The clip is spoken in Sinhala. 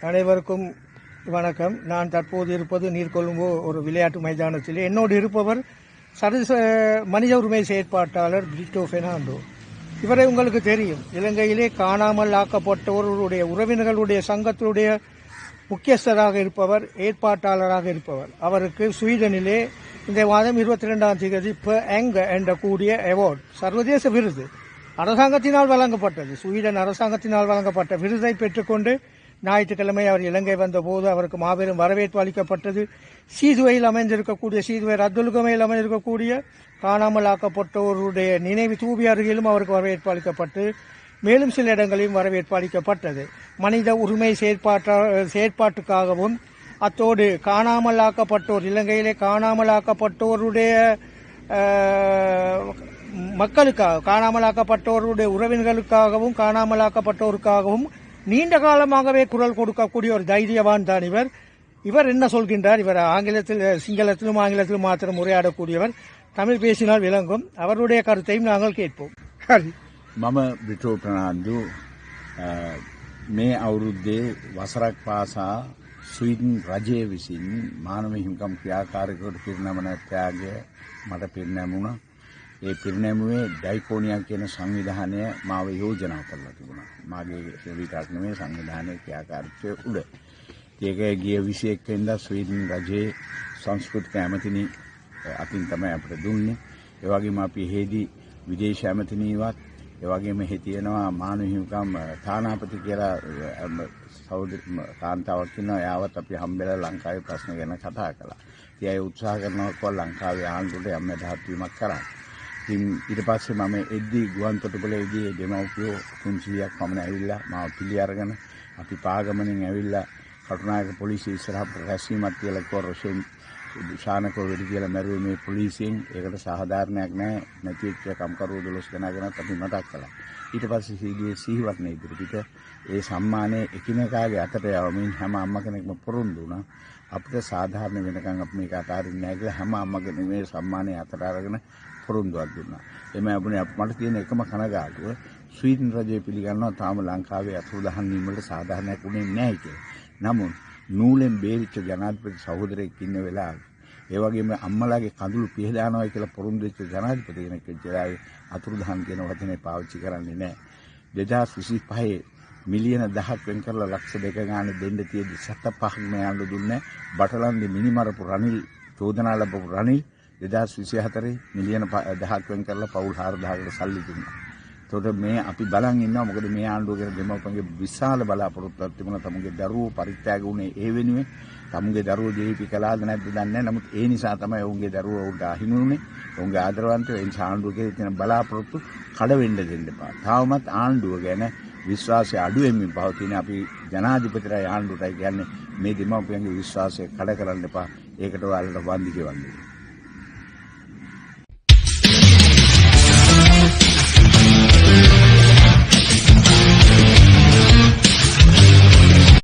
அனைவருக்கும் வணக்கம். நான் தற்போது இருப்பது நீர்கொழும்பு ஒரு விளையாட்டு மைதானத்தில். என்னோடு இருப்பவர் மனித உரிமை செயற்பாட்டாளர் பிரிட்டோ பெர்னாண்டோ. இவரை உங்களுக்கு தெரியும். இலங்கையிலே காணாமல் ஆக்கப்பட்டவர்களுடைய உறவினர்களுடைய சங்கத்தினுடைய முக்கியஸ்தராக இருப்பவர், ஏற்பாட்டாளராக இருப்பவர். அவருக்கு ஸ்வீடனிலே இந்த மாதம் 22ஆம் தேதி என்ற கூடிய அவார்டு, சர்வதேச விருது அரசாங்கத்தினால் வழங்கப்பட்டது. ஸ்வீடன் அரசாங்கத்தினால் வழங்கப்பட்ட விருதை பெற்றுக்கொண்டு ஞாயிற்றுக்கிழமை அவர் இலங்கை வந்தபோது அவருக்கு மாபெரும் வரவேற்பு அளிக்கப்பட்டது. சீதுவையில் அமைந்திருக்கக்கூடிய ரத்துலுகமையில் அமைந்திருக்கக்கூடிய காணாமல் ஆக்கப்பட்டோருடைய நினைவு தூபி அருகிலும் அவருக்கு வரவேற்பு அளிக்கப்பட்டு மேலும் சில இடங்களிலும் வரவேற்பு அளிக்கப்பட்டது. மனித உரிமை செயற்பாட்டுக்காகவும் அத்தோடு காணாமல் ஆக்கப்பட்டோர், இலங்கையிலே காணாமல் ஆக்கப்பட்டோருடைய மக்களுக்காக, காணாமலாக்கப்பட்டோருடைய உறவினர்களுக்காகவும் காணாமலாக்கப்பட்டோருக்காகவும் நீண்ட காலமாகவே குரல் கொடுக்கக்கூடிய ஒரு தைரியவான் தான் இவர். இவர் என்ன சொல்கின்றார்? இவர் சிங்களத்திலும் ஆங்கிலத்திலும் மாத்திரம் உரையாடக்கூடியவர். தமிழ் பேசினால் விளங்கும். அவருடைய கருத்தையும் நாங்கள் கேட்போம். මම බ්‍රිටෝ ප්‍රනාන්දු මේ අවුරුද්දේ වසරක් පාසා ස්වීඩන් රජය විසින් මානව හිමිකම් ක්‍රියාකාරකයට පිරිනමන ත්‍යාගය මට පිරිනැමුණා. ඒ පිරිනැමුවේ ඩයිකෝනියා කියන සංවිධානය මාව යෝජනා කරලා තිබුණා. මාගේ සේවිකාවක් නෙමෙයි, සංවිධානයේ ක්‍රියාකාරීත්වය උඩ. ඒක ගිය 21 වෙනිදා ස්වීඩන් රජයේ සංස්කෘතික ඇමතිනි අතින් තමයි අපිට දුන්නේ. ඒ වගේම අපි එහෙදි විදේශ ඇමතිනිවත්, ඒ වගේම එහෙ තියෙනවා මානව හිමිකම් තානාපති කියලා සහෝදර කාන්තාවක් ඉන්නවා. එයාවත් අපි හම්බෙලා ලංකාවේ ප්‍රශ්න ගැන කතා කළා. ඉතින් ඒ උත්සාහ කරනවා කො ලංකාවේ ආණ්ඩුවට යම් අදහස් වීමක් කරන්න. ඉතින් ඊට පස්සේ මම එද්දි ගුවන් තොටුපළේදී දෙමව්පියෝ 300ක් පමණ ඇවිල්ලා මාව පිළි අරගෙන අපි පාගමනින් ඇවිල්ලා කටුනායක පොලිසිය ඉස්සරහ රැස්වීමක් කියලා කොරොෂෙන් ශානකෝ වෙඩි කියලා මැරුවේ මේ පොලිසියෙන්. ඒකට සාධාරණයක් නැහැ. නැති වෙච්ච කම්කරුවෝ 12 දෙනා ගැනත් අපි මතක් කළා. ඊට පස්සේ සීඩියේ සිහිවත්නේ ඉදිරිපිට ඒ සම්මානයේ එකිනෙකාගේ අතට යවමින් හැම අම්මා කෙනෙක්ම පොරොන්දු වුණා. අපිට සාධාරණ වෙනකන් අපි මේක අතාරින්නේ නැහැ කියලා හැම අම්මා කෙනෙක්ම මේ සම්මානය අතට අරගෙන පොරොන්දුවක් දුන්නා. එමේ අපුනේ මට තියෙන එකම කනගාටුව ස්වීඩන් රජය පිළිගන්නවා තාම ලංකාවේ අතුරුදහන් වීම වලට සාධාරණයක් උනේ නැහැ කියලා. නමුත් නූලෙන් බේරිච්ච ජනාධිපති සහෝදරයෙක් ඉන්න වෙලාවේ, ඒ වගේම අම්මලාගේ කඳුළු පිහදානවා කියලා පොරොන්දු වෙච්ච ජනාධිපති කෙනෙක් වෙච්චායි අතුරුදහන් කියන වචනේ පාවිච්චි කරන්නේ නැහැ. 2025 මිලියන 10ක් වෙන් කරලා ලක්ෂ 2 ගානේ දෙන්න තියෙදි 75ක් මෙයාට දුන්නේ. බටලන්දි මිනිමරපු රනිල් චෝදනා ලැබපු රනිල් 2024 මිලියන 10ක් වෙන් කරලා පවුල් 4000කට සල්ලි දුන්නා. ඒතකොට මේ අපි බලන් ඉන්නවා. මොකද මේ ආණ්ඩුව ගැන දෙමව්පියන්ගේ විශාල බලාපොරොත්තුවක් තිබුණා. තමුගේ දරුවෝ පරිත්‍යාග වුණේ ඒ වෙනුවෙන්. තමුගේ දරුවෝ ජීවිත කළාද නැද්ද දන්නේ නැහැ. නමුත් ඒ නිසා තමයි ඔවුන්ගේ දරුවෝ උන්ට අහිමි වුණේ. ඔවුන්ගේ ආදරවන්තයෝ. ඒ නිසා ආණ්ඩුවගේ තියෙන බලාපොරොත්තු කඩ වෙන්න දෙන්න එපා. තාමත් ආණ්ඩුව ගැන විශ්වාසය අඩු වෙමින් පවතින. අපි ජනාධිපතිරයි ආණ්ඩුවටයි කියන්නේ මේ දෙමව්පියන්ගේ විශ්වාසය කඩ කරන්න එපා. ඒකට ඔයාලට වන්දි ගෙවන්න.